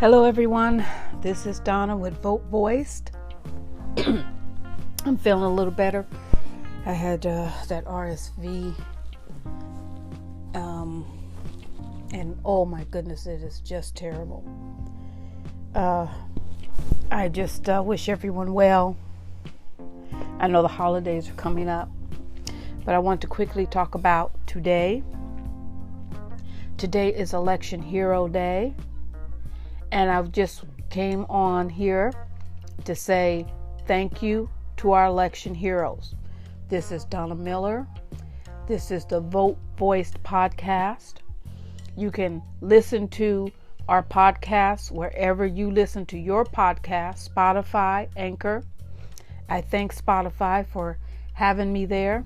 Hello everyone, this is Donna with Vote Voiced. I'm feeling a little better. I had that RSV and oh my goodness, it is just terrible. I just wish everyone well. I know the holidays are coming up, but I want to quickly talk about today. Today is Election Hero Day. And I've just came on here to say thank you to our election heroes. This is Donna Miller. This is the Vote Voiced podcast. You can listen to our podcast wherever you listen to your podcast, Spotify, Anchor. I thank Spotify for having me there.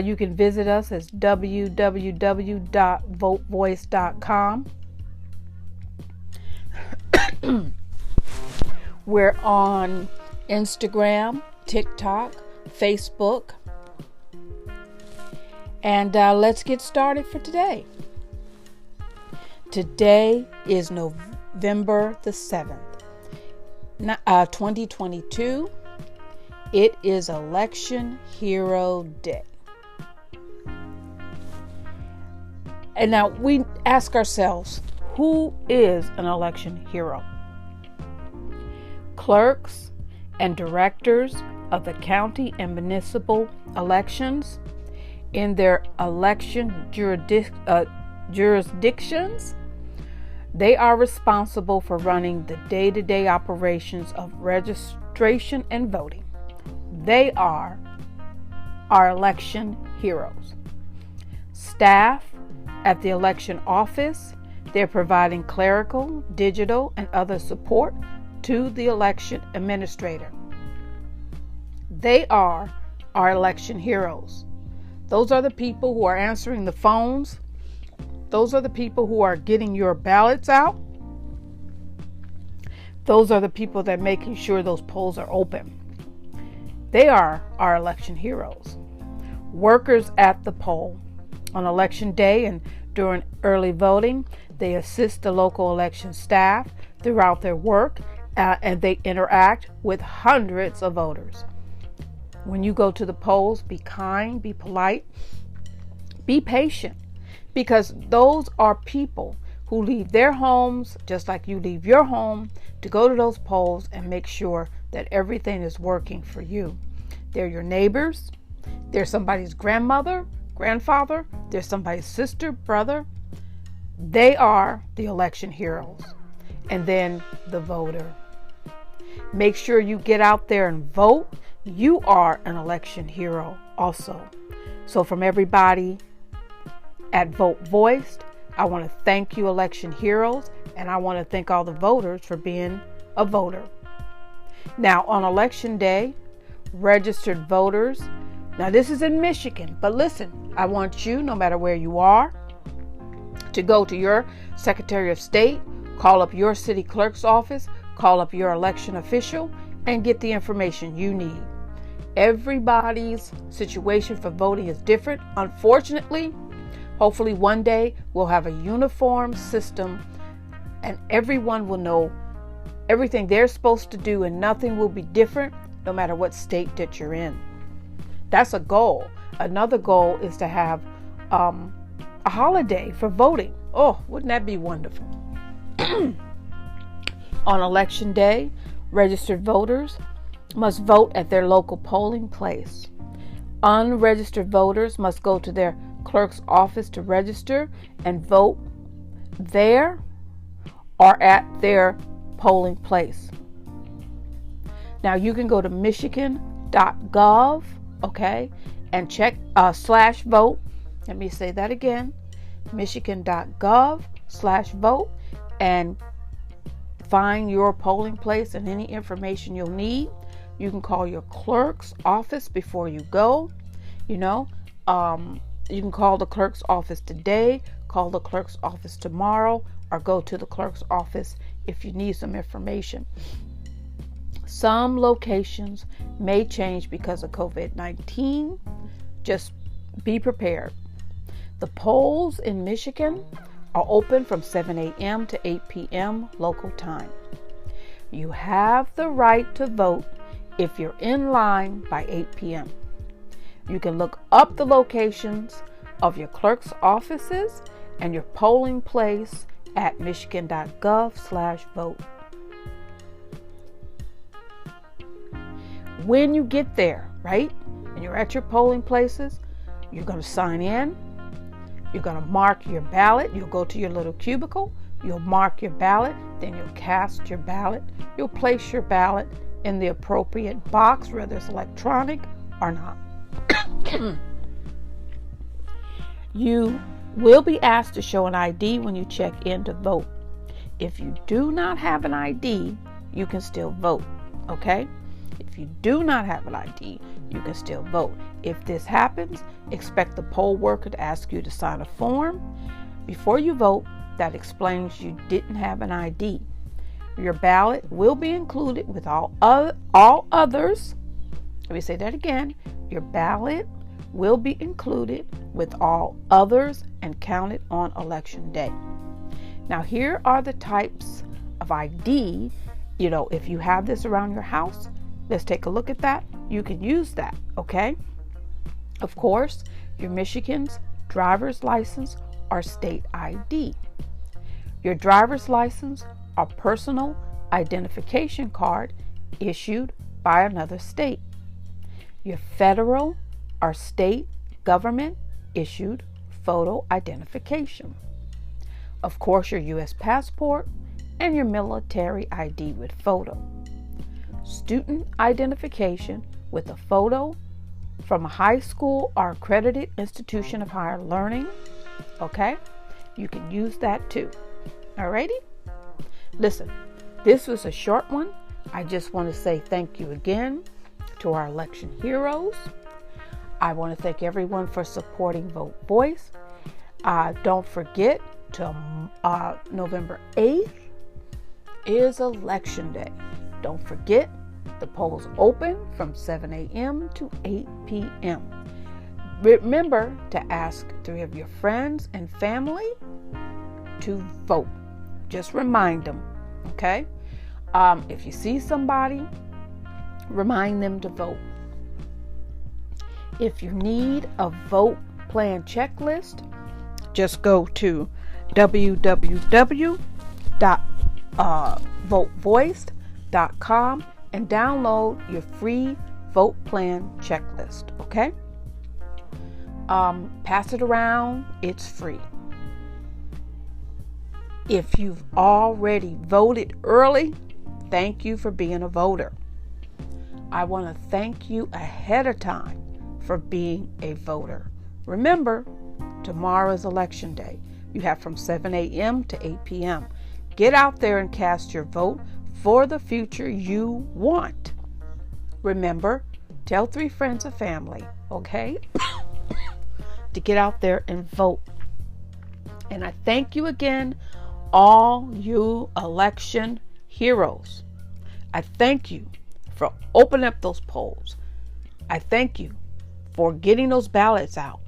You can visit us at www.votevoice.com. We're on Instagram, TikTok, Facebook. And let's get started for today. Today is November the 7th, 2022. It is Election Hero Day. And now we ask ourselves, who is an election hero? Clerks and directors of the county and municipal elections in their election jurisdictions, they are responsible for running the day-to-day operations of registration and voting. They are our election heroes. Staff at the election office, they're providing clerical, digital, and other support to the election administrator. They are our election heroes. Those are the people who are answering the phones. Those are the people who are getting your ballots out. Those are the people that are making sure those polls are open. They are our election heroes. Workers at the poll. On election day and during early voting, they assist the local election staff throughout their work, and they interact with hundreds of voters. When you go to the polls, be kind, be polite, be patient, because those are people who leave their homes just like you leave your home to go to those polls and make sure that everything is working for you. They're your neighbors. They're somebody's grandmother, grandfather. They're somebody's sister, brother. They are the election heroes. And then the voter. Make sure you get out there and vote. You are an election hero also. So from everybody at Vote Voiced, I want to thank you, election heroes, and I want to thank all the voters for being a voter. Now, on election day, registered voters. Now, this is in Michigan, but listen, I want you, no matter where you are, to go to your Secretary of State, call up your city clerk's office, call up your election official, and get the information you need. Everybody's situation for voting is different. Unfortunately, hopefully one day we'll have a uniform system and everyone will know everything they're supposed to do and nothing will be different no matter what state that you're in. That's a goal. Another goal is to have a holiday for voting. Oh, wouldn't that be wonderful? On election day, registered voters must vote at their local polling place. Unregistered voters must go to their clerk's office to register and vote there or at their polling place. Now you can go to michigan.gov, okay, and check /vote. Let me say that again. michigan.gov/vote and find your polling place and any information you'll need. You can call your clerk's office before you go. You can call the clerk's office today, call the clerk's office tomorrow, or go to the clerk's office if you need some information. Some locations may change because of COVID-19. Just be prepared. The polls in Michigan are open from 7 a.m. to 8 p.m. local time. You have the right to vote if you're in line by 8 p.m. You can look up the locations of your clerk's offices and your polling place at michigan.gov/vote. When you get there, right, and you're at your polling places, you're going to sign in. You're going to mark your ballot. You'll go to your little cubicle. You'll mark your ballot. Then you'll cast your ballot. You'll place your ballot in the appropriate box, whether it's electronic or not. You will be asked to show an ID when you check in to vote. If you do not have an ID, you can still vote, okay? If you do not have an ID, you can still vote. If this happens, expect the poll worker to ask you to sign a form before you vote that explains you didn't have an ID. Your ballot will be included with all others. Let me say that again. Your ballot will be included with all others and counted on election day. Now, here are the types of ID. If you have this around your house, let's take a look at that. You can use that, okay? Of course, your Michigan's driver's license or state ID. Your driver's license or personal identification card issued by another state. Your federal or state government issued photo identification. Of course, your U.S. passport and your military ID with photo. Student identification with a photo from a high school or accredited institution of higher learning. Okay? You can use that too. Alrighty? Listen, this was a short one. I just want to say thank you again to our election heroes. I want to thank everyone for supporting Vote Voice. Don't forget to November 8th is Election Day. Don't forget, the polls open from 7 a.m. to 8 p.m. Remember to ask 3 of your friends and family to vote. Just remind them, okay? If you see somebody, remind them to vote. If you need a vote plan checklist, just go to www.votevoiced.com and download your free vote plan checklist, okay? Pass it around. It's free. If you've already voted early, thank you for being a voter. I want to thank you ahead of time for being a voter. Remember, tomorrow is Election Day. You have from 7 a.m. to 8 p.m. Get out there and cast your vote for the future you want. Remember, tell 3 friends and family, okay, to get out there and vote. And I thank you again, all you election heroes. I thank you for opening up those polls. I thank you for getting those ballots out.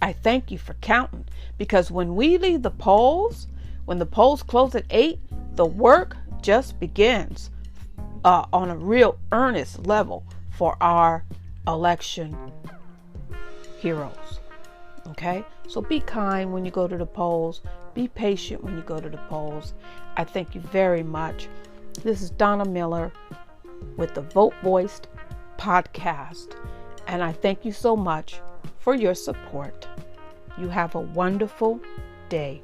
I thank you for counting, because when we leave the polls, when the polls close at 8, the work just begins on a real earnest level for our election heroes. Okay? So be kind when you go to the polls. Be patient when you go to the polls. I thank you very much. This is Donna Miller with the Vote Voiced podcast. And I thank you so much for your support. You have a wonderful day.